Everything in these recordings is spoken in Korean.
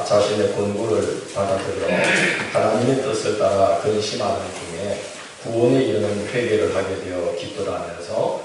자신의 권고를 받아들여 하나님의 뜻을 따라 근심하는 중에 구원에 이르는 회개를 하게 되어 기도를 하면서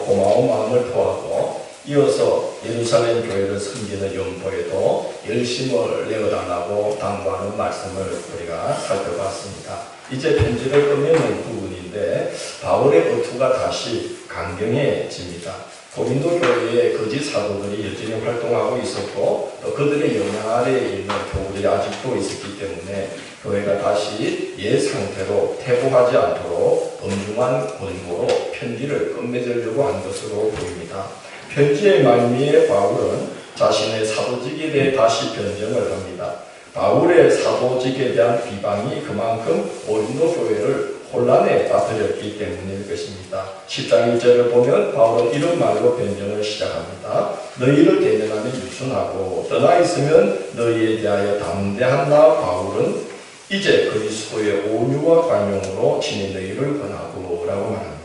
고마운 마음을 토하고 이어서 예루살렘 교회를 섬기는 연보에도 열심을 내어달라고 당부하는 말씀을 우리가 살펴봤습니다. 이제 편지를 끝내는 부분인데 바울의 어투가 다시 강경해집니다. 고린도 교회에 거짓 사도들이 여전히 활동하고 있었고 또 그들의 영향 아래에 있는 교우들이 아직도 있었기 때문에 교회가 다시 옛 상태로 퇴보하지 않도록 엄중한 권고로 편지를 끝맺으려고 한 것으로 보입니다. 편지의 말미에 바울은 자신의 사도직에 대해 다시 변정을 합니다. 바울의 사도직에 대한 비방이 그만큼 고린도 교회를 혼란에 빠뜨렸기 때문일 것입니다. 10장 1절을 보면 바울은 이런 말로 변정을 시작합니다. 너희를 대면하면 유순하고 떠나 있으면 너희에 대하여 담대한 나 바울은 이제 그리스도의 온유와 관용으로 친히 너희를 권하고 라고 말합니다.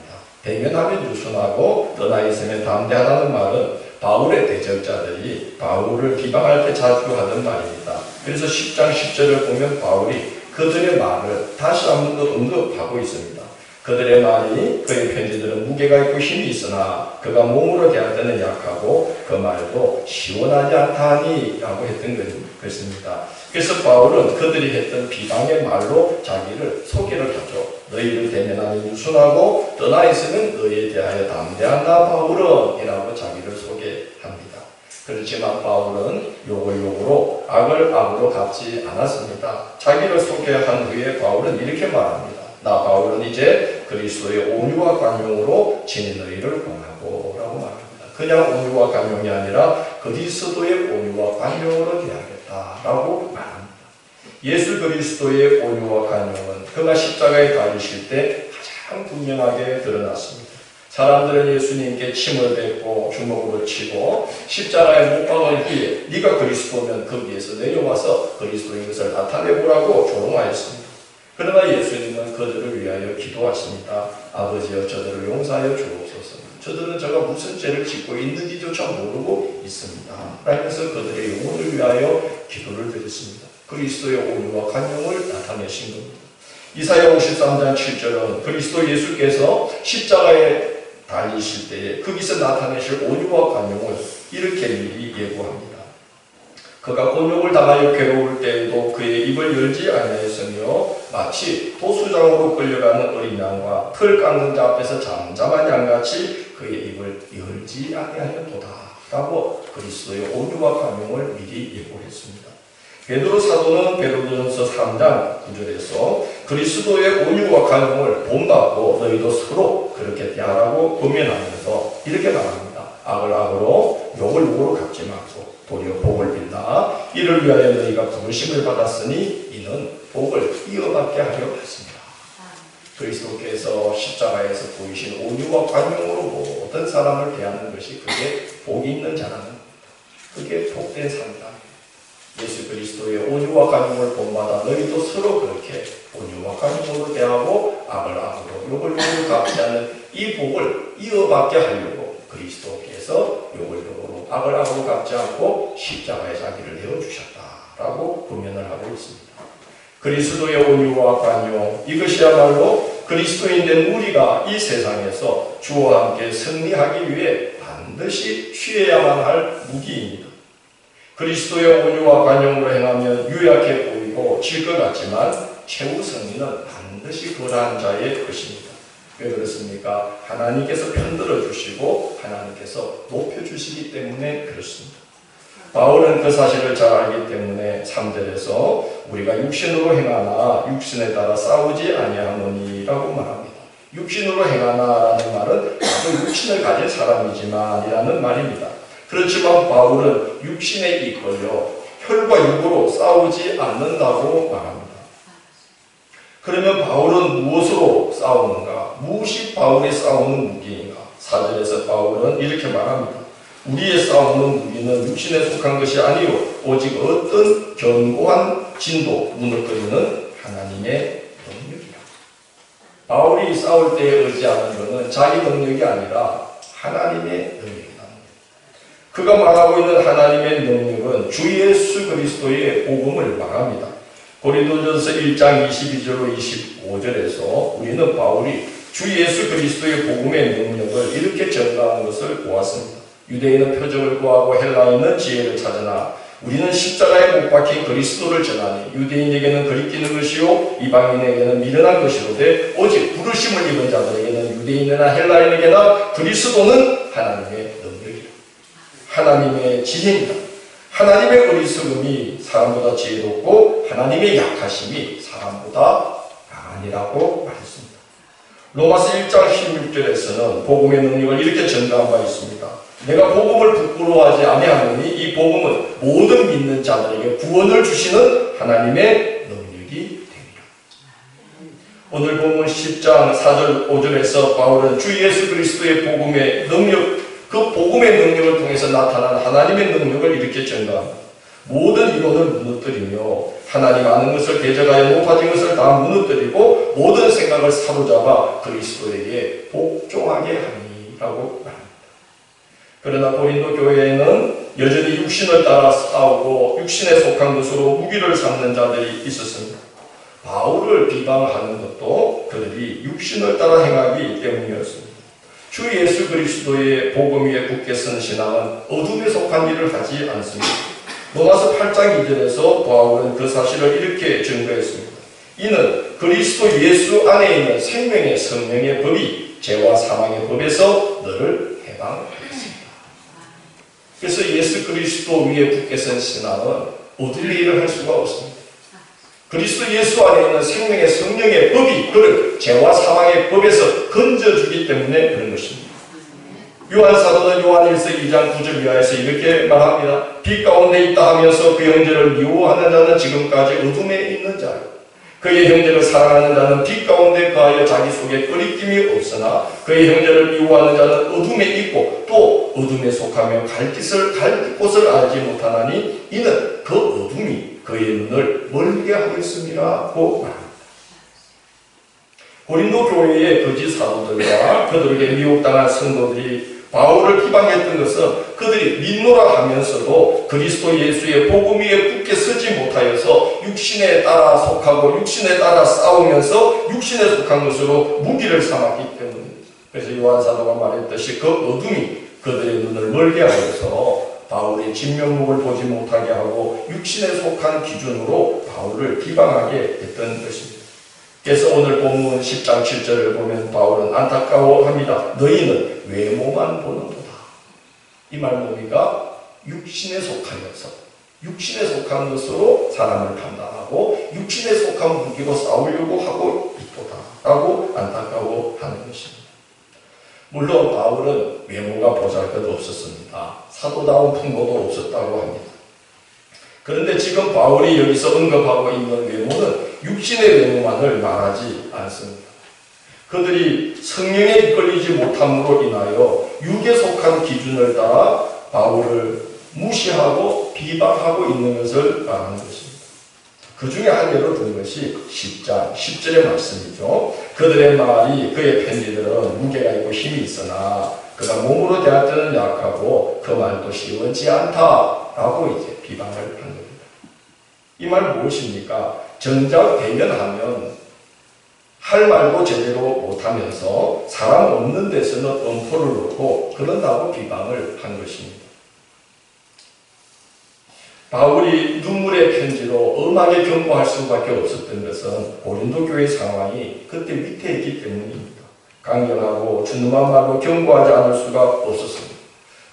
대면하면 유순하고 떠나 있으면 담대하다는 말은 바울의 대적자들이 바울을 비방할 때 자주 하던 말입니다. 그래서 10장 10절을 보면 바울이 그들의 말을 다시 한 번 더 언급하고 있습니다. 그들의 말이 그의 편지들은 무게가 있고 힘이 있으나 그가 몸으로 대할 때는 약하고 그 말도 시원하지 않다니 라고 했던 것입니다. 그래서 바울은 그들이 했던 비방의 말로 자기를 소개를 하죠. 너희를 대면하면 유순하고 떠나 있으면 너희에 대하여 담대한 나 바울은 이라고 자기를 소개합니다. 그렇지만 바울은 욕을 욕으로 악을 악으로 갚지 않았습니다. 자기를 소개한 후에 바울은 이렇게 말합니다. 나 바울은 이제 그리스도의 온유와 관용으로 친히 너희를 권하고 라고 말합니다. 그냥 온유와 관용이 아니라 그리스도의 온유와 관용으로 대하겠다 라고 말합니다. 예수 그리스도의 온유와 관용은 그가 십자가에 달리실 때 가장 분명하게 드러났습니다. 사람들은 예수님께 침을 뱉고 주먹으로 치고 십자가에 못 박은 후에 네가 그리스도면 거기에서 내려와서 그리스도인 것을 나타내보라고 조롱하였습니다. 그러나 예수님은 그들을 위하여 기도하십니다. 아버지여 저들을 용서하여 주옵소서. 저들은 저가 무슨 죄를 짓고 있는지조차 모르고 있습니다. 라면서 그들의 영혼을 위하여 기도를 드렸습니다. 그리스도의 온유와 관용을 나타내신 겁니다. 이사야 53장 7절은 그리스도 예수께서 십자가에 달리실 때에 거기서 나타내실 온유와 관용을 이렇게 미리 예고합니다. 그가 곤욕을 당하여 괴로울 때에도 그의 입을 열지 아니하였으며 마치 도수장으로 끌려가는 어린 양과 털 깎는 자 앞에서 잠잠한 양같이 그의 입을 열지 아니하였도다 라고 그리스도의 온유와 관용을 미리 예고했습니다. 베드로 사도는 베드로전서 3장 9절에서 그리스도의 온유와 관용을 본받고 너희도 서로 그렇게 대하라고 권면하면서 이렇게 말합니다. 악을 악으로 욕을 욕으로 갚지 말고 도리어 복을 빌라. 이를 위하여 너희가 부르심을 받았으니 이는 복을 이어받게 하려 하십니다. 그리스도께서 십자가에서 보이신 온유와 관용으로 모든 사람을 대하는 것이 그게 복이 있는 자라는 겁니다. 그게 복된 삶이다. 예수 그리스도의 온유와 관용을 본받아 너희도 서로 그렇게 온유와 관용으로 대하고 악을 악으로 욕을 욕으로 갚지 않는 이 복을 이어받게 하려고 그리스도께서 욕을 욕으로 악을 악으로 갚지 않고 십자가에 자기를 내어주셨다라고 분명을 하고 있습니다. 그리스도의 온유와 관용 이것이야말로 그리스도인 된 우리가 이 세상에서 주와 함께 승리하기 위해 반드시 취해야만 할 무기입니다. 그리스도의 온유와 관용으로 행하면 유약해 보이고 질 것 같지만 최후 승리는 반드시 그러한 자의 것입니다. 왜 그렇습니까? 하나님께서 편들어 주시고 하나님께서 높여주시기 때문에 그렇습니다. 바울은 그 사실을 잘 알기 때문에 3절에서 우리가 육신으로 행하나 육신에 따라 싸우지 아니하노니라고 말합니다. 육신으로 행하나라는 말은 나도 육신을 가진 사람이지만 이라는 말입니다. 그렇지만 바울은 육신에 이끌려 혈과 육으로 싸우지 않는다고 말합니다. 그러면 바울은 무엇으로 싸우는가? 무엇이 바울이 싸우는 무기인가? 4절에서 바울은 이렇게 말합니다. 우리의 싸우는 무기는 육신에 속한 것이 아니요 오직 어떤 견고한 진도 무너뜨리는 하나님의 능력이다. 바울이 싸울 때 의지하는 것은 자기 능력이 아니라 하나님의 능력이다. 그가 말하고 있는 하나님의 능력은 주 예수 그리스도의 복음을 말합니다. 고린도전서 1장 22절로 25절에서 우리는 바울이 주 예수 그리스도의 복음의 능력을 이렇게 전가하는 것을 보았습니다. 유대인은 표적을 구하고 헬라인은 지혜를 찾으나 우리는 십자가에 못 박힌 그리스도를 전하니 유대인에게는 거리끼는 것이요 이방인에게는 미련한 것이로되 오직 부르심을 입은 자들에게는 유대인이나 헬라인에게나 그리스도는 하나님의 능력이라. 하나님의 지혜입니다. 하나님의 어리석음이 사람보다 지혜롭고 하나님의 약하심이 사람보다 강하니라고 말했습니다. 로마서 1장 16절에서는 복음의 능력을 이렇게 전가한 바 있습니다. 내가 복음을 부끄러워하지 아니하노니 이 복음은 모든 믿는 자들에게 구원을 주시는 하나님의 능력이 됩니다. 오늘 본문 10장 4절 5절에서 바울은 주 예수 그리스도의 복음의 능력, 그 복음의 능력을 통해서 나타난 하나님의 능력을 이렇게 전가합니다. 모든 이론을 무너뜨리며 하나님 아는 것을 대적하여 높아진 것을 다 무너뜨리고 모든 생각을 사로잡아 그리스도에게 복종하게 하니라고 말합니다. 그러나 고린도 교회에는 여전히 육신을 따라 싸우고 육신에 속한 것으로 무기를 삼는 자들이 있었습니다. 바울을 비방하는 것도 그들이 육신을 따라 행하기 때문이었습니다. 주 예수 그리스도의 복음 위에 굳게 쓴 신앙은 어둠에 속한 일을 하지 않습니다. 로마서 8장 2절에서 바울은 그 사실을 이렇게 증거했습니다. 이는 그리스도 예수 안에 있는 생명의 성령의 법이 죄와 사망의 법에서 너를 해방하였습니다. 그래서 예수 그리스도 위에 굳게 쓴 신앙은 어둠의 일을 할 수가 없습니다. 그리스도 예수 안에 있는 생명의 성령의 법이 그를 죄와 사망의 법에서 건져주기 때문에 그런 것입니다. 요한 사도는 요한일서 2장 9절 이하에서 이렇게 말합니다. 빛 가운데 있다 하면서 그 형제를 미워하는 자는 지금까지 어둠에 있는 자요. 그의 형제를 사랑하는 자는 빛 가운데 거하여 자기 속에 꺼리낌이 없으나 그의 형제를 미워하는 자는 어둠에 있고 또 어둠에 속하며 갈 곳을 알지 못하나니 이는 그 어둠이 그의 눈을 멀게 하겠습니다고 말합니다. 고린도 교회의 거짓 사도들과 그들에게 미혹당한 성도들이 바울을 비방했던 것은 그들이 믿노라 하면서도 그리스도 예수의 복음 위에 굳게 서지 못하여서 육신에 따라 속하고 육신에 따라 싸우면서 육신에 속한 것으로 무기를 삼았기 때문입니다. 그래서 요한 사도가 말했듯이 그 어둠이 그들의 눈을 멀게 하여서 바울의 진면목을 보지 못하게 하고 육신에 속한 기준으로 바울을 비방하게 했던 것입니다. 그래서 오늘 본문 10장 7절을 보면 바울은 안타까워합니다. 너희는 외모만 보는도다. 이 말보기가 육신에 속하여서 육신에 속한 것으로 사람을 판단하고 육신에 속한 무기로 싸우려고 하고 있도다 라고 안타까워하는 것입니다. 물론 바울은 외모가 보잘것 없었습니다. 사도다운 풍고도 없었다고 합니다. 그런데 지금 바울이 여기서 언급하고 있는 외모는 육신의 외모만을 말하지 않습니다. 그들이 성령에 이끌리지 못함으로 인하여 육에 속한 기준을 따라 바울을 무시하고 비방하고 있는 것을 말하는 것입니다. 그 중에 한 예로 든 것이 10장 10절의 말씀이죠. 그들의 말이 그의 편지들은 무게가 있고 힘이 있으나 그가 몸으로 대할 때는 약하고 그 말도 시원치 않다라고 이제 비방을 한 겁니다. 이 말 무엇입니까? 정작 대면하면 할 말도 제대로 못하면서 사람 없는 데서는 엄포를 놓고 그런다고 비방을 한 것입니다. 바울이 눈물의 편지로 엄하게 경고할 수밖에 없었던 것은 고린도 교회 상황이 그때 위태했기 때문입니다. 강경하고 준엄한 말로 경고하지 않을 수가 없었습니다.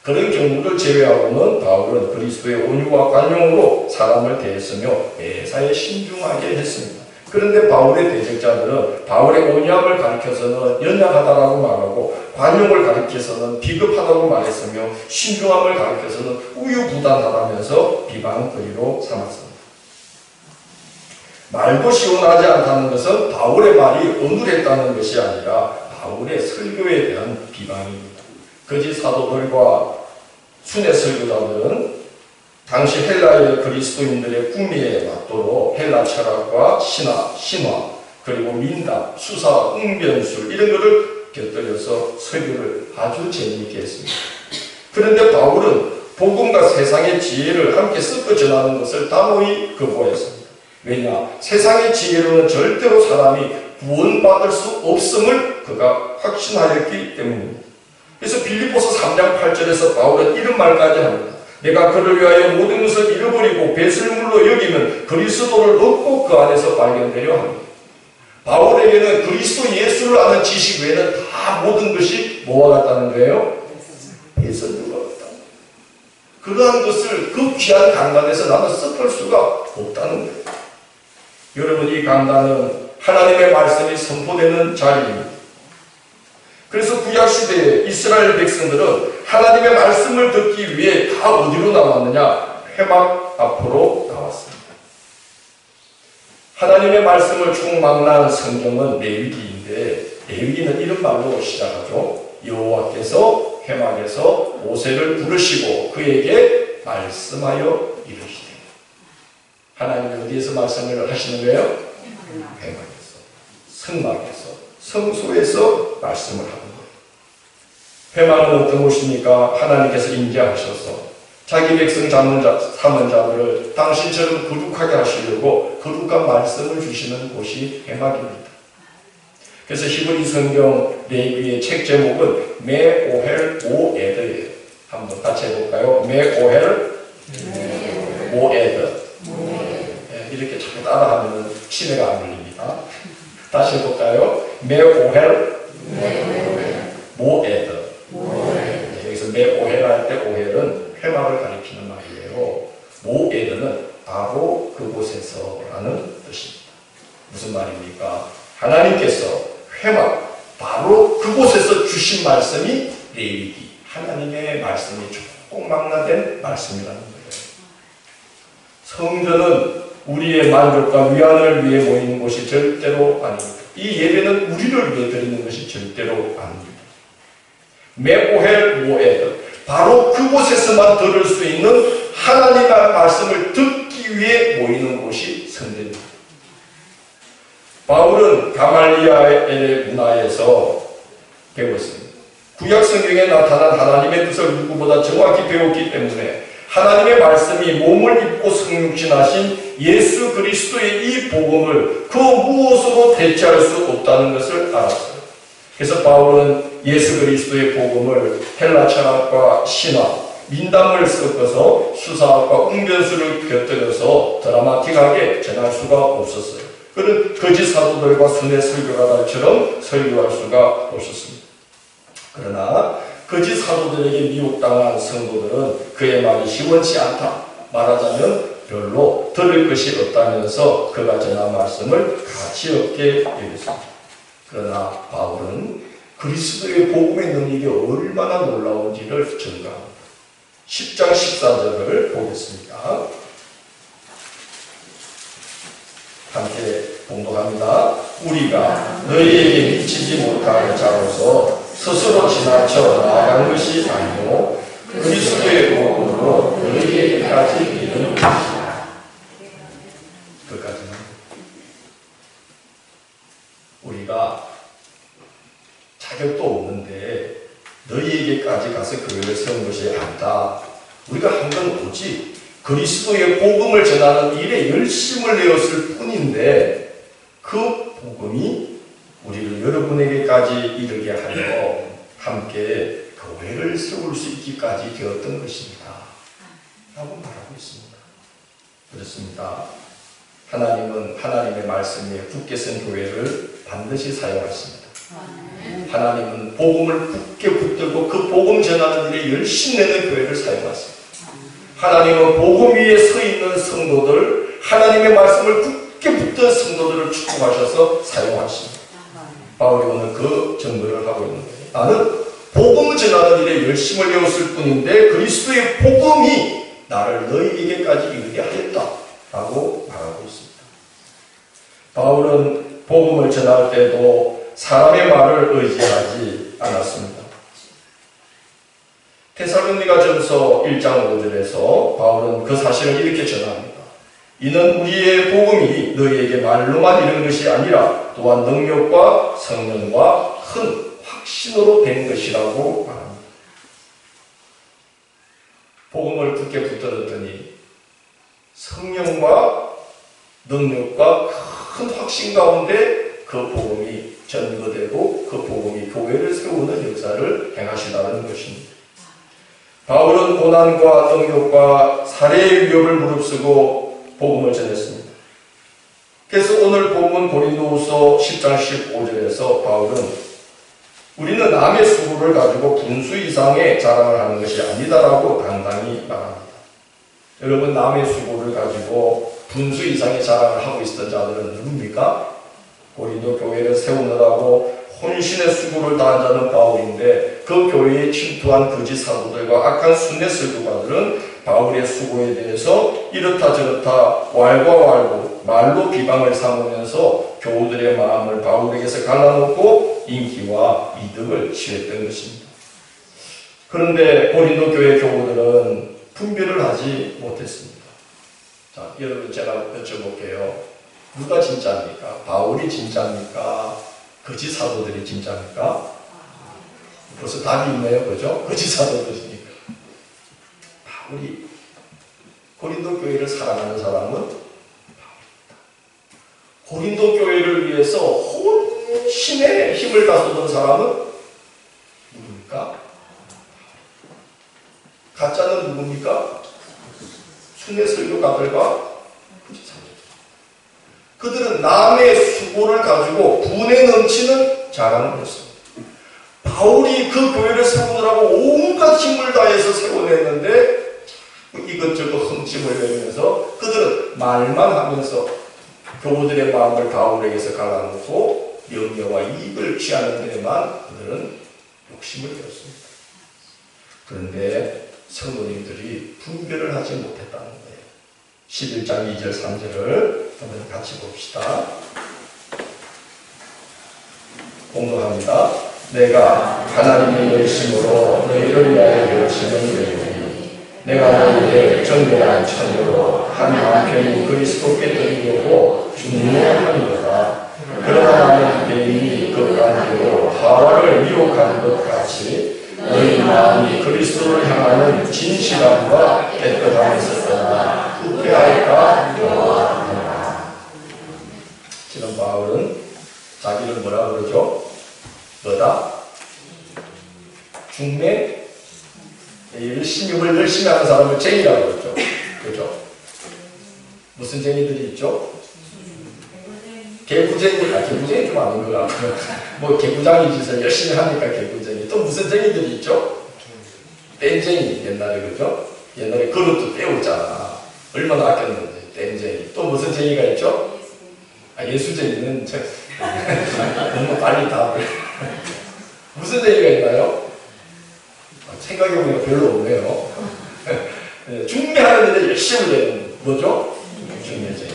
그런 경우를 제외하고는 바울은 그리스도의 온유와 관용으로 사람을 대했으며 매사에 신중하게 했습니다. 그런데 바울의 대적자들은 바울의 온유함을 가리켜서는 연약하다고 말하고 관용을 가리켜서는 비겁하다고 말했으며 신중함을 가리켜서는 우유부단하다면서 비방거리로 삼았습니다. 말도 시원하지 않다는 것은 바울의 말이 어눌했다는 것이 아니라 바울의 설교에 대한 비방입니다. 거짓 사도들과 순회 설교자들은 당시 헬라의 그리스도인들의 궁리에 맞도록 헬라 철학과 신화, 그리고 민담, 수사, 웅변술 이런 것을 곁들여서 설교를 아주 재미있게 했습니다. 그런데 바울은 복음과 세상의 지혜를 함께 섞어 전하는 것을 단호히 거부했습니다. 왜냐? 세상의 지혜로는 절대로 사람이 구원받을 수 없음을 그가 확신하였기 때문입니다. 그래서 빌립보서 3장 8절에서 바울은 이런 말까지 합니다. 내가 그를 위하여 모든 것을 잃어버리고 배설물로 여기면 그리스도를 얻고 그 안에서 발견되려 합니다. 바울에게는 그리스도 예수를 아는 지식 외에는 다 모든 것이 뭐와 같다는 거예요? 배설물과 같다. 그러한 것을 그 귀한 강단에서 나는 섞을 수가 없다는 거예요. 여러분, 이 강단은 하나님의 말씀이 선포되는 자리입니다. 그래서 구약시대에 이스라엘 백성들은 하나님의 말씀을 듣기 위해 다 어디로 나왔느냐? 회막 앞으로 나왔습니다. 하나님의 말씀을 총망라한 성경은 레위기인데, 레위기는 이런 말로 시작하죠. 여호와께서 회막에서 모세를 부르시고 그에게 말씀하여 이르시되. 하나님이 어디에서 말씀을 하시는 거예요? 회막에서, 성막에서, 성소에서 말씀을 하는 거예요. 회막은 어떤 곳입니까? 하나님께서 임재하셔서 자기 백성 삼은 자들을 당신처럼 거룩하게 하시려고 거룩한 말씀을 주시는 곳이 회막입니다. 그래서 히브리 성경 레위기의 책 제목은 메오헬 모에드예요. 한번 같이 해볼까요? 메오헬 모에드. 이렇게 자꾸 따라하면 치매가 안 걸립니다. 다시 해볼까요? 메오헬 모에드. 여기서 메오헬 할 때 오헬은 회막을 가리키는 말이에요. 모에드는 바로 그곳에서라는 뜻입니다. 무슨 말입니까? 하나님께서 회막, 바로 그곳에서 주신 말씀이 레위기, 하나님의 말씀이 총망라된 말씀이라는 거예요. 성전은 우리의 만족과 위안을 위해 모이는 곳이 절대로 아닙니다. 이 예배는 우리를 위해 드리는 것이 절대로 아닙니다. 메오헬 모에드, 바로 그곳에서만 들을 수 있는 하나님의 말씀을 듣기 위해 모이는 곳이 성전입니다. 바울은 가말리엘의 문화에서 배웠습니다. 구약 성경에 나타난 하나님의 뜻을 누구보다 정확히 배웠기 때문에 하나님의 말씀이 몸을 입고 성육신하신 예수 그리스도의 이 복음을 그 무엇으로 대체할 수 없다는 것을 알았어요. 그래서 바울은 예수 그리스도의 복음을 헬라 철학과 신화, 민담을 섞어서 수사학과 웅변수를 곁들여서 드라마틱하게 전할 수가 없었어요. 그런 거짓 사도들과 순회 설교가들처럼 설교할 수가 없었습니다. 그러나 거짓 사도들에게 미혹당한 성도들은 그의 말이 시원치 않다. 말하자면 별로 들을 것이 없다면서 그가 전한 말씀을 가치 없게 여겼습니다. 그러나 바울은 그리스도의 복음의 능력이 얼마나 놀라운지를 증거합니다. 10장 14절을 보겠습니다. 함께 봉독합니다. 우리가 너희에게 미치지 못할 자로서 스스로 지나쳐 나아간 것이 아니요 그리스도의 복음으로 너희에게까지 이르는 것이다. 그까지는 우리가 자격도 없는데 너희에게까지 가서 교회를 세운 것이 아니다. 우리가 한 건 오직 그리스도의 복음을 전하는 일에 열심을 내었을 뿐인데 그 복음이 우리를 여러분에게까지 이르게 하여 함께 교회를 세울 수 있기까지 되었던 것입니다. 라고 말하고 있습니다. 그렇습니다. 하나님은 하나님의 말씀에 굳게 쓴 교회를 반드시 사용하십니다. 하나님은 복음을 굳게 붙들고 그 복음 전하는 일에 열심 내는 교회를 사용하십니다. 하나님은 복음 위에 서 있는 성도들, 하나님의 말씀을 굳게 붙든 성도들을 축복하셔서 사용하십니다. 바울이 오늘 그 증거를 하고 있는 거예요. 나는 복음을 전하는 일에 열심을 내었을 뿐인데 그리스도의 복음이 나를 너희에게까지 이르게 하였다라고 말하고 있습니다. 바울은 복음을 전할 때도 사람의 말을 의지하지 않았습니다. 데살로니가전서 1장 5절에서 바울은 그 사실을 이렇게 전합니다. 이는 우리의 복음이 너희에게 말로만 이른 것이 아니라 또한 능력과 성령과 큰 확신으로 된 것이라고 말합니다. 복음을 듣게 붙들었더니 성령과 능력과 큰 확신 가운데 그 복음이 전거되고 그 복음이 교회를 세우는 역사를 행하신다는 것입니다. 바울은 고난과 능력과 살해의 위협을 무릅쓰고 복음을 전했습니다. 그래서 오늘 본문 고린도후서 10장 15절에서 바울은 우리는 남의 수고를 가지고 분수 이상의 자랑을 하는 것이 아니다라고 당당히 말합니다. 여러분, 남의 수고를 가지고 분수 이상의 자랑을 하고 있었던 자들은 누굽니까? 고린도 교회를 세우느라고 혼신의 수고를 다한 자는 바울인데 그 교회에 침투한 거짓 사도들과 악한 순례 설교가들은 바울의 수고에 대해서 이렇다 저렇다 왈가왈부 말로 비방을 삼으면서 교우들의 마음을 바울에게서 갈라놓고 인기와 이득을 취했던 것입니다. 그런데 고린도 교회 교우들은 분별을 하지 못했습니다. 자, 여러분, 제가 여쭤볼게요. 누가 진짜입니까? 바울이 진짜입니까? 거짓 사도들이 진짜입니까? 벌써 답이 있네요. 그죠? 거짓 사도들이니까. 바울이 고린도 교회를 사랑하는 사람은 바울입니다. 고린도 교회를 위해서 혼신의 힘을 다 쏟은 사람은 누굽니까? 가짜는 누굽니까? 순회 설교가들과 거짓 사도들. 그들은 남의 수고를 가지고 분에 넘치는 자랑을 했습니다. 바울이 그 교회를 세우느라고 온갖 힘을 다해서 세워냈는데 이것저것 흠집을 내면서 그들은 말만 하면서 교우들의 마음을 바울에게서 갈라놓고 명예와 이익을 취하는 데에만 그들은 욕심을 내었습니다. 그런데 성도님들이 분별을 하지 못했다는 거예요. 11장 2절 3절을 한번 같이 봅시다. 공독합니다. 내가 하나님의 열심으로 너희를 위하여 열심을 내리니 내가 너희를 정결한 처녀로 한 남편이 그리스도께 드리려고 중요하니라. 그러나 나는 개인이 극단적으로 하와를 미혹하는 것 같이 너희 마음이 그리스도를 향하는 진실함과 깨끗함에 있었다. 후회할까 두려워하노라. 지금 바울은 자기를 뭐라 그러죠? 뭐다? 중매? 열심히 하는 사람을 쟁이라고 그러죠. 그죠? 무슨 쟁이들이 있죠? 개구쟁이, 개구쟁이 좀 아닌 것 같고요. 뭐 개구장이 짓을 열심히 하니까 개구쟁이. 또 무슨 쟁이들이 있죠? 땡쟁이, 옛날에 그죠? 옛날에 그릇도 떼었잖아. 얼마나 아꼈는지, 땡쟁이. 또 무슨 쟁이가 있죠? 예수쟁이는 너무 빨리 답을. 무슨 쟁이가 있나요? 생각해보니까 별로 없네요. 중매하는 일에 열심히 내는 뭐죠? 중매쟁이.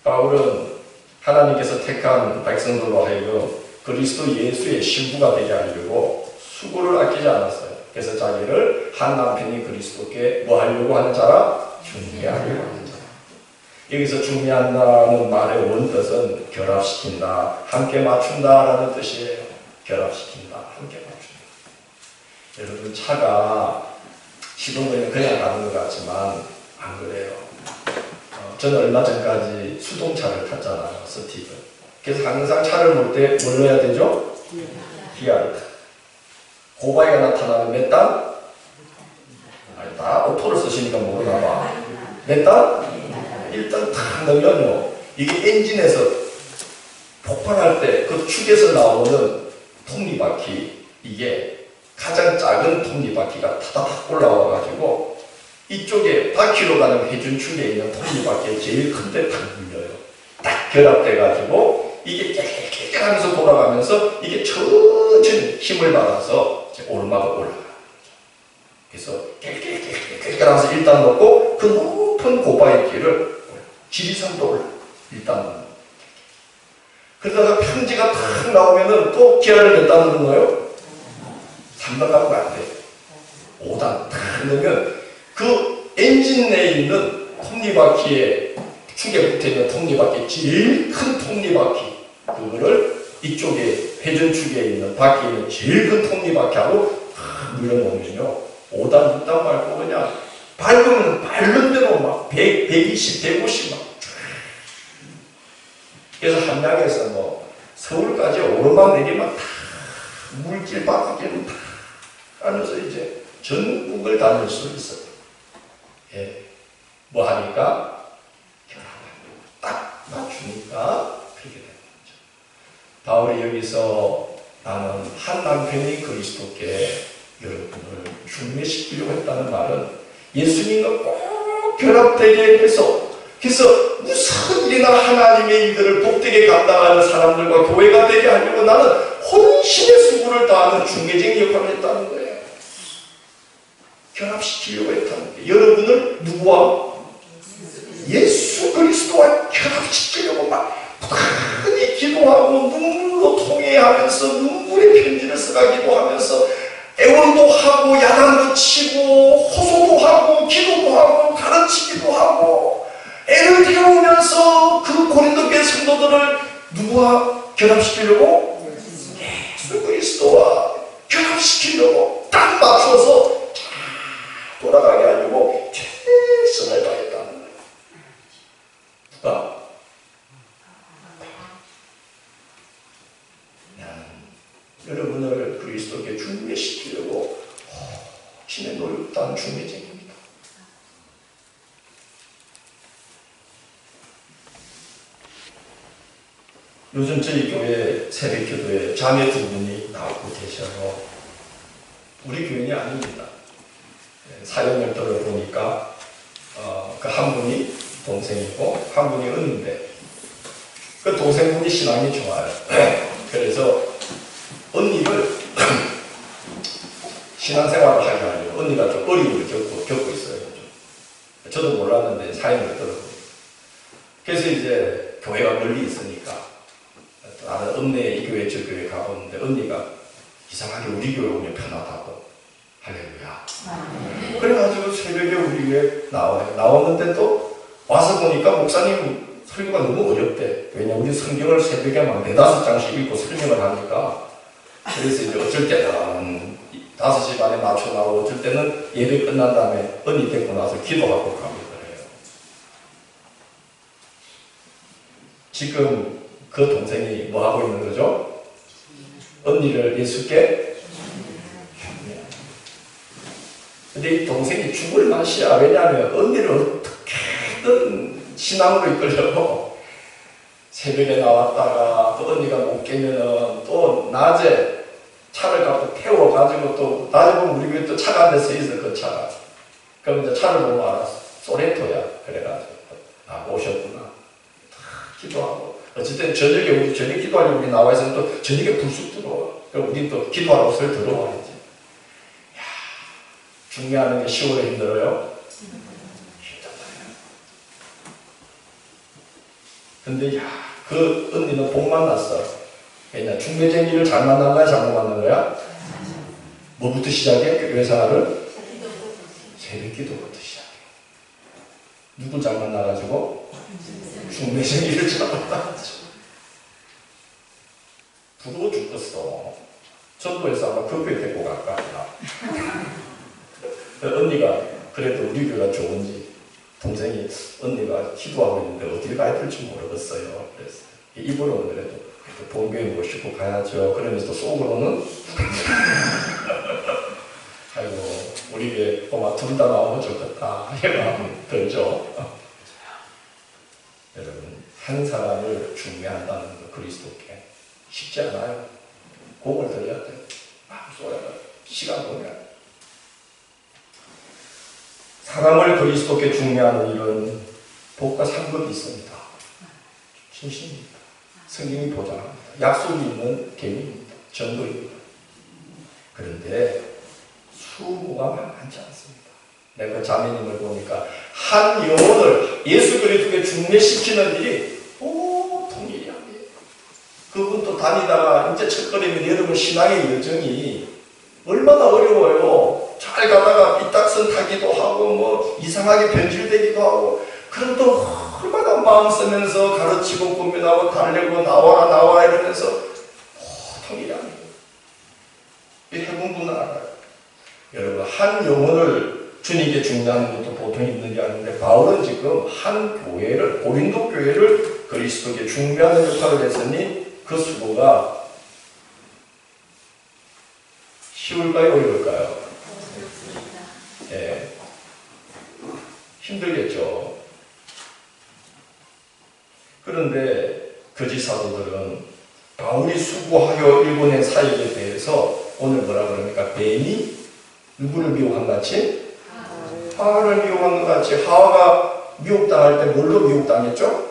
바울은 하나님께서 택한 백성들로 하여금 그리스도 예수의 신부가 되게 하려고 수고를 아끼지 않았어요. 그래서 자기를 한 남편이 그리스도께 뭐 하려고 하는 자라? 중매하려고 하는 자라. 여기서 중매한다는 말의 원뜻은 결합시킨다, 함께 맞춘다라는 뜻이에요. 결합시킨다, 함께 맞춘다. 여러분, 차가 시동 걸리면 그냥 가는 것 같지만 안 그래요. 저는 얼마 전까지 수동차를 탔잖아요. 스티브. 그래서 항상 차를 몰 때 뭘 넣어야 되죠? 기아를. 고바이가 나타나면 몇 단? 다 오토를 쓰시니까 모르나 봐. 몇 단? 일단 탁 넣으면요, 이게 엔진에서 폭발할 때 그 축에서 나오는 톱니바퀴, 이게 가장 작은 톱니바퀴가 타다닥 올라와가지고 이쪽에 바퀴로 가는 회전축에 있는 톱니바퀴에 제일 큰 데 딱 물려요. 딱 결합돼가지고 이게 깨끗하게 하면서 돌아가면서 이게 천천히 힘을 받아서 오르막을 올라가요. 그래서 깨끗하게 하면서 일단 넣고 그 높은 고바의 길을 지리산도 올라 일단 넣는. 그러다가 평지가 탁 나오면은 또 기아를 몇 단 넣는 거예요? 3단 가면 안 돼. 5단 탁 넣으면 그 엔진 내에 있는 톱니바퀴에 축에 붙어있는 톱니바퀴 제일 큰 톱니바퀴 그거를 이쪽에 회전축에 있는 바퀴에 있는 제일 큰 톱니바퀴하고 탁 눌러놓으면요 5단, 6단 밟고 그냥 밟으면 밟는 대로 막 100, 120, 150 막. 그래서 한양에서 뭐 서울까지 오르막 내리막 다 물길 바깥길은 다 하면서 이제 전국을 다닐 수 있어요. 예. 뭐 하니까 결합을 딱 맞추니까 그렇게 되는 거죠. 바울이 여기서 나는 한 남편이 그리스도께 여러분을 중매시키려고 했다는 말은 예수님과 꼭 결합되게 해서 그래서 무슨 일이나 하나님의 일들을 복되게 감당하는 사람들과 교회가 되게 하려고 나는 혼신의 수고를 다하는 중개쟁이 역할을 했다는 거예요. 결합시키려고 했다는 거예요. 여러분을 누구와? 예수 그리스도와 결합시키려고 막 많이 기도하고 눈물로 통회하면서 눈물의 편지를 써가 기도하면서 애원도 하고 야단도 치고 호소도 하고 기도도 하고 가르치기도 하고 애를 태우면서 그 고린도 교회 성도들을 누구와 결합시키려고? 예수 그리스도와 결합시키려고 딱 맞춰서 돌아가게 하려고 최선을 다했다는 거예요. 누가? 여러분을 그리스도께 중매시키려고 신의 노력단 중매쟁입니다. 요즘 저희 교회 새벽기도에 자매 두 분이 나오고 계셔서 우리 교인이 아닙니다. 사연을 들어보니까 그 한 분이 동생이고 한 분이 언니인데 그 동생분이 신앙이 좋아요. 그래서 언니를 신앙생활을 하게 하려고 언니가 좀 어려움을 겪고 있어요. 저도 몰랐는데 사연을 들어보니까 그래서 이제 교회가 멀리 있으니까 나는 언니의 이 교회 저 교회 가보는데 언니가 이상하게 우리 교회 오면 편하다고 할렐루야. 그래가지고 새벽에 우리 교회 나와요. 나오는데 또 와서 보니까 목사님 설교가 너무 어렵대. 왜냐 우리 성경을 새벽에 막 4-5장씩 읽고 설명을 하니까 그래서 이제 어쩔 때는 5시 반에 맞춰 나오고 어쩔 때는 예배 끝난 다음에 언니 데리고 나서 기도하고 가고 그래요. 지금 그 동생이 뭐 하고 있는 거죠? 언니를 예수께 근데 이 동생이 죽을 맛이야. 왜냐하면 언니를 어떻게든 신앙으로 이끌려고 새벽에 나왔다가 또 언니가 못 깨면은 또 낮에 차를 갖고 태워가지고 또 낮에 보면 우리 교회 또 차가 한 대 서 있어 그 차가. 그럼 이제 차를 보면 알았어. 소렌토야. 그래가지고 오셨구나. 다 기도하고 어쨌든 저녁에 우리 저녁 기도하려고 우리 나와 있으면 또 저녁에 불쑥 들어와. 그럼 우리 또 기도하러 설 들어와야지. 야, 중요하는 게 10월에 힘들어요? 힘들어요. 근데 그 언니는 복 만났어. 왜냐 중매쟁이를 잘 만난 거야? 잘못 만난 거야? 뭐부터 시작해? 교회 생활을? 새벽 기도부터 시작해. 누구 잘 만나가지고? 중매쟁이를 잘 만나가지고. 부러워 죽겠어. 전도에서 아마 그 교회 데리고 갈 거 아니야. 언니가 그래도 우리 교회가 좋은지 동생이 언니가 기도하고 있는데 어딜 가야 될지 모르겠어요. 그래서 입으로는 그래도 본교회 모시고 가야죠. 그러면서 속으로는 아이고 우리 교회 꼬마 둘 다 나오면 좋겠다 이런 마음이 들죠. 여러분 한 사람을 중매한다는 거 그리스도께 쉽지 않아요. 공을 들여야 돼요. 마음 쏟아야 돼요. 시간 보내야 돼요. 사람을 그리스도께 중매하는 일은 복과 상급이 있습니다. 진심입니다. 성경이 보장합니다. 약속이 있는 계명입니다. 전도입니다. 그런데 수고가 많지 않습니다. 내가 자매님을 보니까 한 영혼을 예수 그리스도께 중매시키는 일이 보통 일이 아니에요. 그분도 다니다가 이제 첫걸음인 여러분 신앙의 여정이 얼마나 어려워요. 잘 가다가 삐딱선 타기도 하고 뭐 이상하게 변질되기도 하고 그럼 또 얼마나 마음 쓰면서 가르치고 고민하고 달래고 나와라 이러면서 보통 일이 아니에요. 해본 분은 알아요. 여러분, 한 영혼을 주님께 중요하는 것도 보통 있는 게 아닌데, 바울은 지금 한 교회를, 고린도 교회를 그리스도께 중요하는 역할을 했으니 그 수고가 쉬울까요? 어려울까요? 예. 힘들겠죠. 그런데 거짓 사도들은 바울이 수고하여 일본의 사역에 대해서 오늘 뭐라 그럽니까? 뱀이 누구를 미혹한 것 같이? 하와를 미혹한 것 같이. 하와가 미혹당할 때 뭘로 미혹당했죠?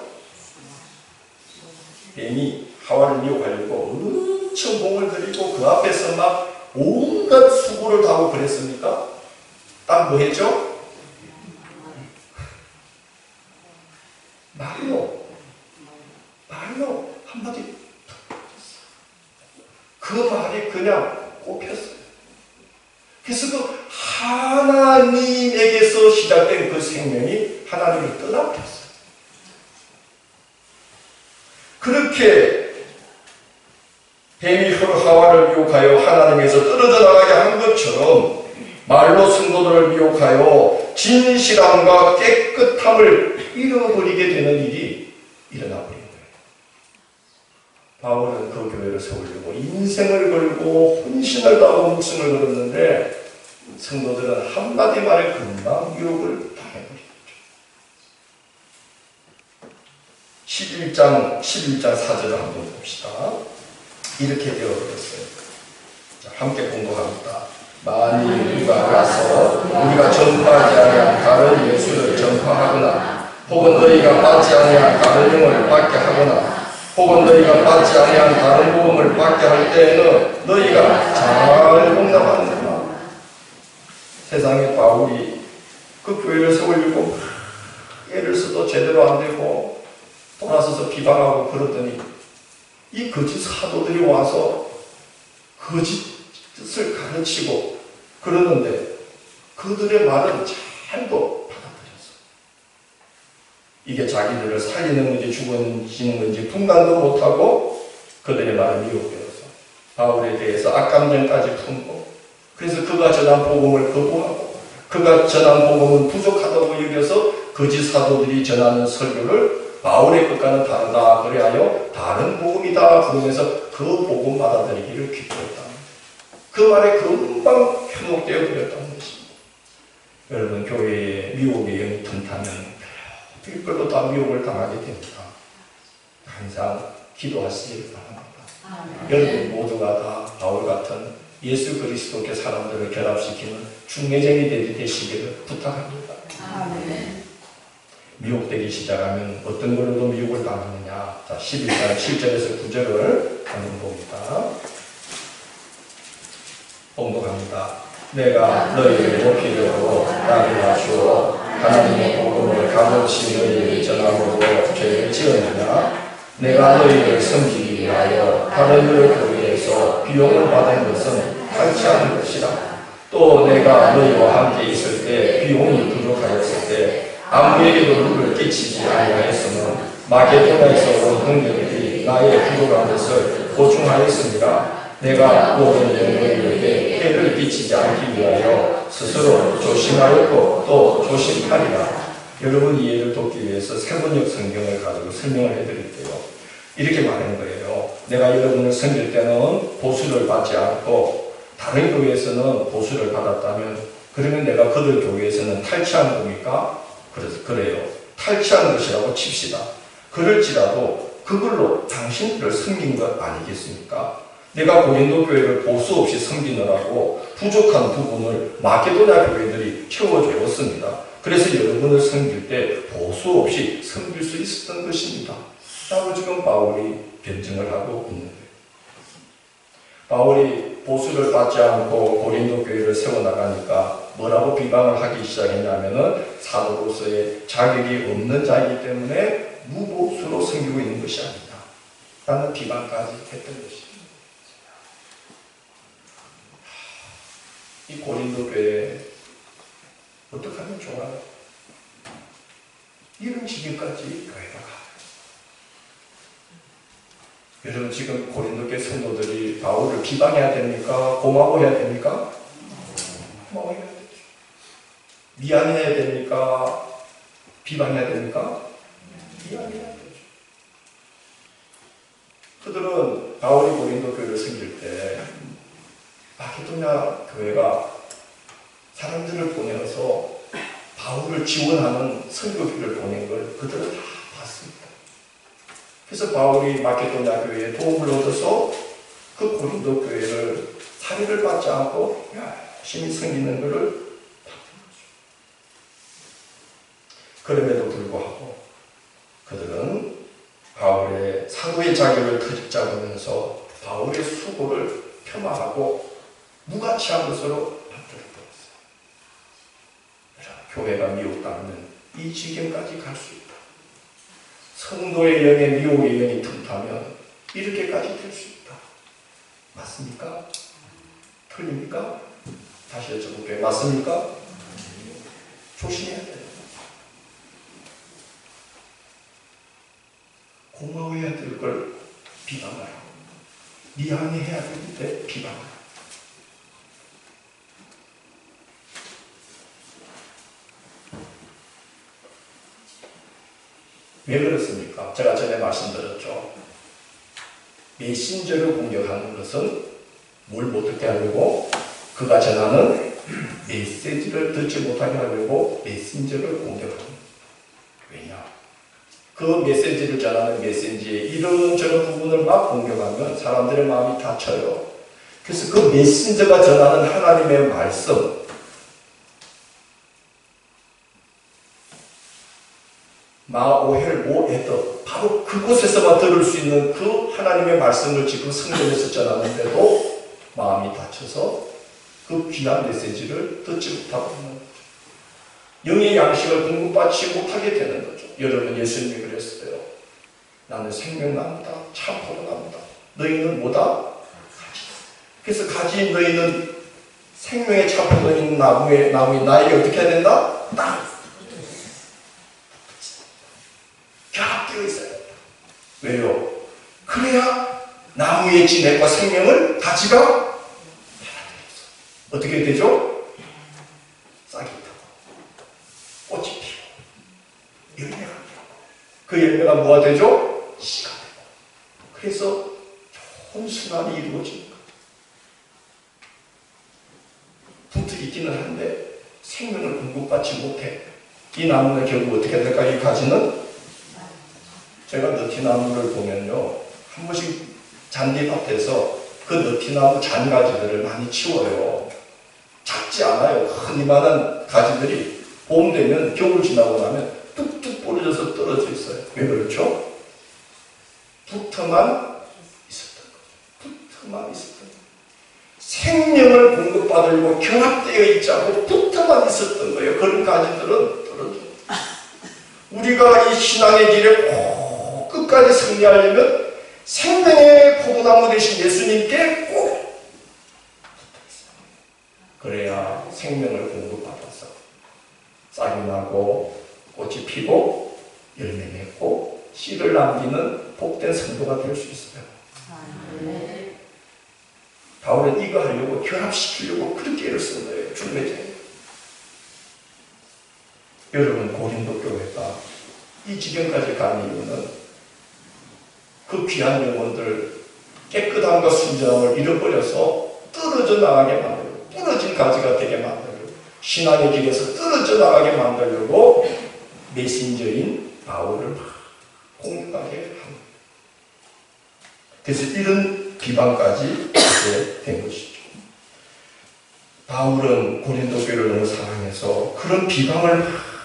뱀이 하와를 미혹하려고 엄청 공을 들이고 그 앞에서 막 온갖 수고를 다하고 그랬습니까? 딱 뭐 했죠? 말로 한마디 그 말이 그냥 꼽혔어요. 그래서 그 하나님에게서 시작된 그 생명이 하나님을 떠나버렸어요. 그렇게 뱀이 하와를 미혹하여 하나님에서 떨어져 나가게 한 것처럼 말로 성도들을 미혹하여 진실함과 깨끗함을 잃어버리게 되는 일이 일어나 버린 거예요. 바울은 그 교회를 세우려고 인생을 걸고 혼신을 다하고 목숨을 걸었는데 성도들은 한마디 말에 금방 유혹을 당해버리죠. 11장 4절을 한번 봅시다. 이렇게 되어버렸어요. 자, 함께 공부합니다. 만일 누가 가서 우리가 전파하지 아니한 다른 예수를 전파하거나 혹은 너희가 받지 아니한 다른 영을 받게 하거나 혹은 너희가 받지 아니한 다른 복음을 받게 할 때에는 너희가 잘 공감하는구나. 세상에 바울이 그 교회를 세우려고 애를 써도 제대로 안 되고 돌아서서 비방하고 그러더니 이 거짓 사도들이 와서 거짓을 가르치고 그러는데 그들의 말은 잘도 받아들였어. 이게 자기들을 살리는 건지 죽이는 건지 분간도 못하고 그들의 말을 미혹되어서 바울에 대해서 악감정까지 품고 그래서 그가 전한 복음을 거부하고 그가 전한 복음은 부족하다고 여겨서 거짓 사도들이 전하는 설교를 바울의 것과는 다르다 그래하여 다른 복음이다 그러면서 그 복음 받아들이기를 기뻐했다. 그 말에 금방 현혹되어 버렸다는 것입니다. 여러분, 교회에 미혹의 영이 튼다면 별걸로 다 미혹을 당하게 됩니다. 항상 기도하시기 바랍니다. 여러분 모두가 다 바울 같은 예수 그리스도께 사람들을 결합시키는 중매쟁이 되시기를 부탁합니다. 미혹되기 시작하면 어떤 걸로도 미혹을 당하느냐. 자, 11장 7절에서 9절을 한번 봅니다. 봉독합니다. 내가 너희를 높이려고 나를 낮추어 하나님의 복음을 값없이 너희에게 전하고도 죄를 지었느냐. 내가 너희를 섬기기 위하여 다른 교회에서 비용을 받은 것은 옳지 않은 것이라. 또 내가 너희와 함께 있을 때 비용이 부족하였을 때 아무에게도 누를 끼치지 아니하였으면 마게도냐에서 온 형제들이 나의 부족한 것을 보충하였습니다. 내가 모든 영혼에게 해를 끼치지 않기 위하여 스스로 조심하였고 또 조심하리라. 여러분 이해를 돕기 위해서 세번역 성경을 가지고 설명을 해드릴게요. 이렇게 말하는 거예요. 내가 여러분을 섬길 때는 보수를 받지 않고 다른 교회에서는 보수를 받았다면 그러면 내가 그들 교회에서는 탈취한 겁니까? 그래서 그래요. 탈취한 것이라고 칩시다. 그럴지라도 그걸로 당신들을 섬긴 것 아니겠습니까? 내가 고린도 교회를 보수 없이 섬기느라고 부족한 부분을 마게도냐 교회들이 채워주었습니다. 그래서 여러분을 섬길 때 보수 없이 섬길 수 있었던 것입니다. 라고 지금 바울이 변증을 하고 있는 거예요. 바울이 보수를 받지 않고 고린도 교회를 세워나가니까 뭐라고 비방을 하기 시작했냐면은 사도로서의 자격이 없는 자이기 때문에 무보수로 섬기고 있는 것이 아니다 라는 비방까지 했던 것입니다. 이 고린도 교회 어떻게 하면 좋아요? 이런 지경까지 교회가 가요. 여러분 지금 고린도 교회 성도들이 바울을 비방해야 됩니까? 고마워해야 됩니까? 미안해야 됩니까? 비방해야 됩니까? 미안해야 되죠. 그들은 바울이 고린도 교회를 섬길 때 마케도냐 교회가 사람들을 보내서 바울을 지원하는 선교비를 보낸 걸 그들은 다 봤습니다. 그래서 바울이 마케도냐 교회에 도움을 얻어서 그 고린도 교회를 살해를 받지 않고 열심히 섬기는 것을 봤던 거죠. 그럼에도 불구하고 그들은 바울의 사도의 자격을 터잡으면서 바울의 수고를 폄하하고 무가치한 것으로 만들어버렸어요. 교회가 미혹당하면 이 지경까지 갈 수 있다. 성도의 영에 미혹의 영이 틈타면 이렇게까지 될 수 있다. 맞습니까? 틀립니까? 다시 여쭤볼게요. 맞습니까? 조심해야 돼요. 고마워해야 될 걸 비방을 하고 미안해해야 되는데 비방을 하고 왜 그렇습니까? 제가 전에 말씀드렸죠. 메신저를 공격하는 것은 뭘 못하게 하려고? 그가 전하는 메시지를 듣지 못하게 하려고 메신저를 공격하는 거예요. 왜냐? 그 메시지를 전하는 메신지의 이런저런 부분을 막 공격하면 사람들의 마음이 다쳐요. 그래서 그 메신저가 전하는 하나님의 말씀, 마오헬 모에더, 바로 그곳에서만 들을 수 있는 그 하나님의 말씀을 지금 성경에서 전하는데도 마음이 다쳐서 그 귀한 메시지를 듣지 못하고 있는 거죠. 영의 양식을 공급받지 못하게 되는 거죠. 여러분, 예수님이 그랬어요. 나는 생명나무다, 참포도나무다. 너희는 뭐다? 가지. 그래서 가지인 너희는 생명의 참포도인 나무의 나에게 어떻게 해야 된다? 딱 결합되어 있어야 된다. 왜요? 그래야 나무의 진액과 생명을 가지가 달아들여서 어떻게 되죠? 싹이 타고 꽃이 피고 열매가 되고 그 열매가 뭐가 되죠? 씨가 되고 그래서 좋은 순환이 이루어집니다. 붙어 있기는 한데 생명을 공급받지 못해. 이 나무는 결국 어떻게 될까? 이 가지는 제가 너티나무를 보면요, 한 번씩 잔디밭에서 그 너티나무 잔가지들을 많이 치워요. 작지 않아요. 큰 이만한 가지들이 봄 되면 겨울 지나고 나면 뚝뚝 부러져서 떨어져 있어요. 왜 그렇죠? 붙어만 있었던 거죠. 붙어만 있었던 거죠. 생명을 공급받으려고 결합되어 있지 않고 붙어만 있었던 거예요. 그런 가지들은 떨어져. 우리가 이 신앙의 길에 끝까지 승리하려면 생명의 포도나무 되신 예수님께 꼭 붙어있어요. 그래야 생명을 공급받아서 싹이 나고 꽃이 피고 열매 맺고 씨를 남기는 복된 성도가 될 수 있어요. 바울은 이거 하려고 결합시키려고 그렇게 애를 쓴 거예요. 중매제. 여러분, 고린도 교회가 이 지경까지 간 이유는 그 귀한 영혼들 깨끗함과 순전함을 잃어버려서 떨어져 나가게 만들고 부러진 가지가 되게 만들고 신앙의 길에서 떨어져 나가게 만들려고 메신저인 바울을 막 공격하게 합니다. 그래서 이런 비방까지 하게 된 것이죠. 바울은 고린도 교회를 너무 사랑해서 그런 비방을 막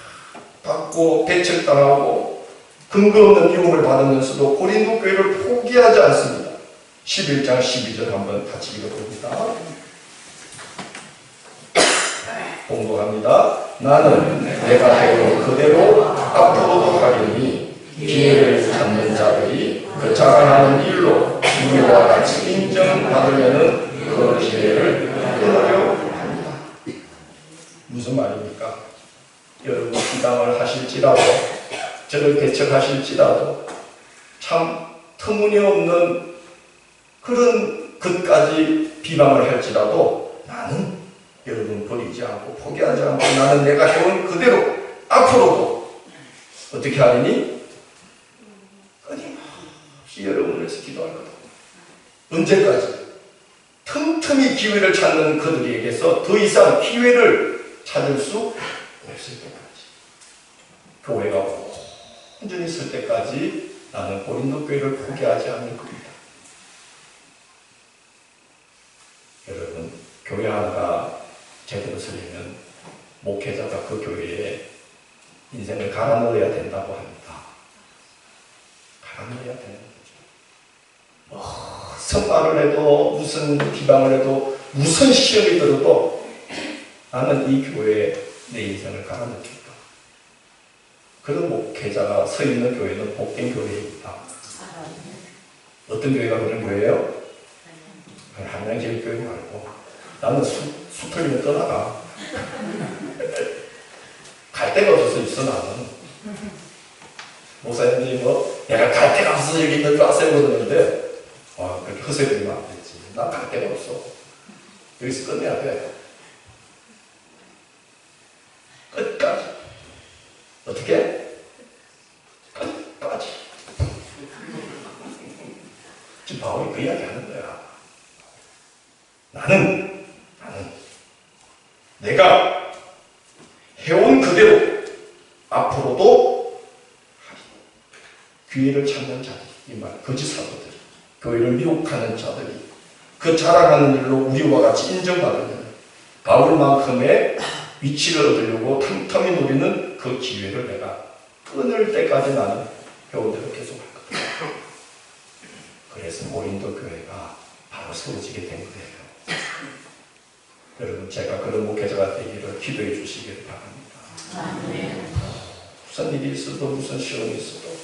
받고 배척당하고 근거 없는 미움을 받으면서도 고린도 교회를 포기하지 않습니다. 11장 12절 한번 같이 읽어봅니다. 공부합니다. 나는 내가 되고 그대로 앞으로도 하리니 기회를 갖는 자들이 그 자랑하는 일로 우리와 같이 인정받으려는 그 기회를 끊으려 합니다. 무슨 말입니까? 여러분, 비방을 하실지라도 저를 배척하실지라도 참 터무니없는 그런 것까지 비방을 할지라도 나는 여러분 버리지 않고 포기하지 않고 나는 내가 해온 그대로 앞으로도 어떻게 하리니? 끊임없이 여러분을 위해서 기도할 거다. 언제까지? 틈틈이 기회를 찾는 그들에게서 더 이상 기회를 찾을 수 없을 때까지, 교회가 온전히 있을 때까지 나는 고린도 교회를 포기하지 않을 겁니다. 여러분, 교회 하나가 제대로 서려면 목회자가 그 교회에 인생을 갈아 넣어야 된다고 합니다. 갈아 넣어야 되는 거죠. 선발을 해도 무슨 비방을 해도 무슨 시험이 들어도 나는 이 교회에 내 인생을 갈아 넣겠다. 그런 목회자가 서 있는 교회는 복된 교회입니다. 어떤 교회가 그런 교회예요? 한양제일교회 말고 나는 수 틀리면 떠나가. 갈 데가 없어서 있어. 나는 목사님들이 내가 갈 데가 없어서 여기 있는 줄 아세요 그러는데 그렇게 허세 부리면 안 되지. 난 갈 데가 없어. 여기서 끝내야 돼. 끝까지. 어떻게? 끝까지. 지금 바울이 그 이야기 하는 거야. 나는 내가 해온 그대로 앞으로도 기회를 찾는 자들, 이 말, 거짓 사도들, 교회를 미혹하는 자들이 그 자랑하는 일로 우리와 같이 인정받으면 바울만큼의 위치를 얻으려고 틈틈이 누리는 그 기회를 내가 끊을 때까지 나는 배운 대로 계속 할 거다. 그래서 고린도 교회가 바로 세워지게 된 거예요. 여러분, 제가 그런 목회자가 되기를 기도해 주시기를 바랍니다. 무슨 일이 있어도 무슨 시험이 있어도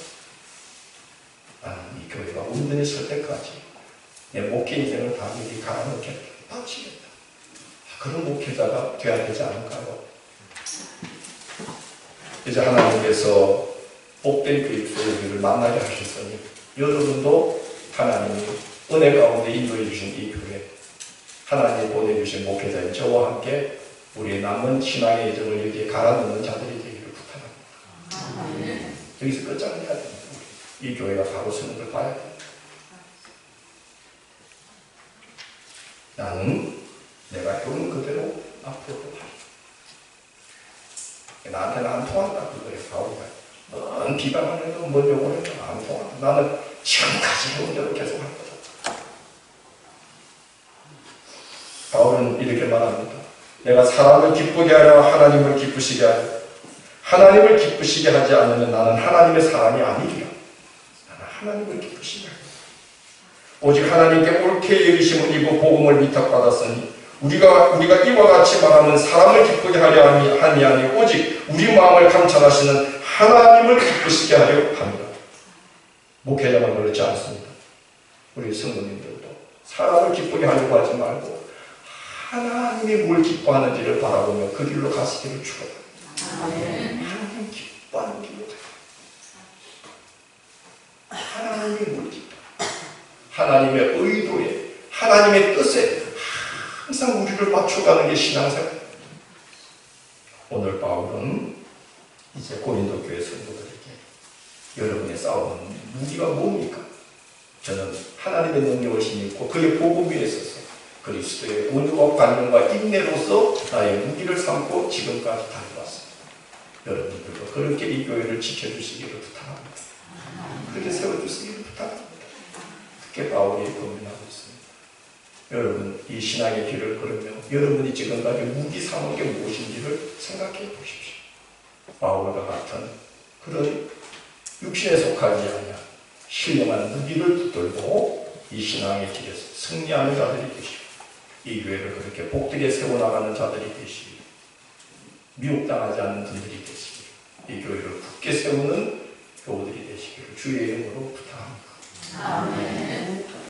나는 이 교회가 온전히 설 때까지 내 목회 인생을 다 미리 갈아넣겠다. 바치겠다. 그런 목회자가 되어야 되지 않을까요? 이제 하나님께서 복된 교회를 만나게 하셨으니 여러분도 하나님이 은혜 가운데 인도해 주신 이 교회, 하나님이 보내주신 목회자인 저와 함께 우리의 남은 신앙의 여정을 여기에 갈아넣는 자들이 되기를 부탁합니다. 여기서 끝장내야 됩니다. 이 교회가 바로 서는 걸 봐야 됩니다. 나는 내가 해온 그대로 앞으로도 하리. 나한테는 안 통한다 그거예요. 바울이 뭔 비방을 해도 뭔 욕을 해도 안 통한다. 나는 지금까지 해온 대로 계속 할 거다. 바울은 이렇게 말합니다. 내가 사람을 기쁘게 하려 하나님을 기쁘시게 하려. 하나님을 기쁘시게 하지 않으면 나는 하나님의 사람이 아니리라. 나는 하나님을 기쁘시게 하려. 오직 하나님께 옳게 여기심을 입어 복음을 위탁받았으니 우리가 이와 같이 말하면 사람을 기쁘게 하려 함이 아니고 오직 우리 마음을 감찰하시는 하나님을 기쁘시게 하려 합니다. 목회자만 그렇지 않습니다. 우리 성도님들도 사람을 기쁘게 하려고 하지 말고 하나님이 뭘 기뻐하는지를 바라보며 그 길로 가시기를 축원합니다. 하나님 기뻐하는 길로 가요. 하나님이 뭘 기뻐? 하나님의 의도에, 하나님의 뜻에 항상 우리를 맞춰가는 게 신앙생활. 오늘 바울은 이제 고린도 교회 성도들에게 여러분의 싸움은 무기가 뭡니까? 저는 하나님의 능력을 힘입고 그의 복음 위에 서서 그리스도의 온유와 관용과 인내로서 나의 무기를 삼고 지금까지 달려왔습니다. 여러분들도 그렇게 이 교회를 지켜주시기를 부탁합니다. 그렇게 세워주시기를 부탁합니다. 그렇게 바울이 고민하고 있습니다. 여러분, 이 신앙의 길을 걸으며 여러분이 지금까지 무기 삼은 게 무엇인지를 생각해 보십시오. 바울과 같은 그런 육신에 속하지 않냐 신령한 무기를 붙들고 이 신앙의 길에서 승리하는 자들이 되시고 이 교회를 그렇게 복되게 세워나가는 자들이 되시고 미혹당하지 않는 분들이 되시고 이 교회를 굳게 세우는 교우들이 되시기를 주의 이름으로 부탁합니다. 아멘.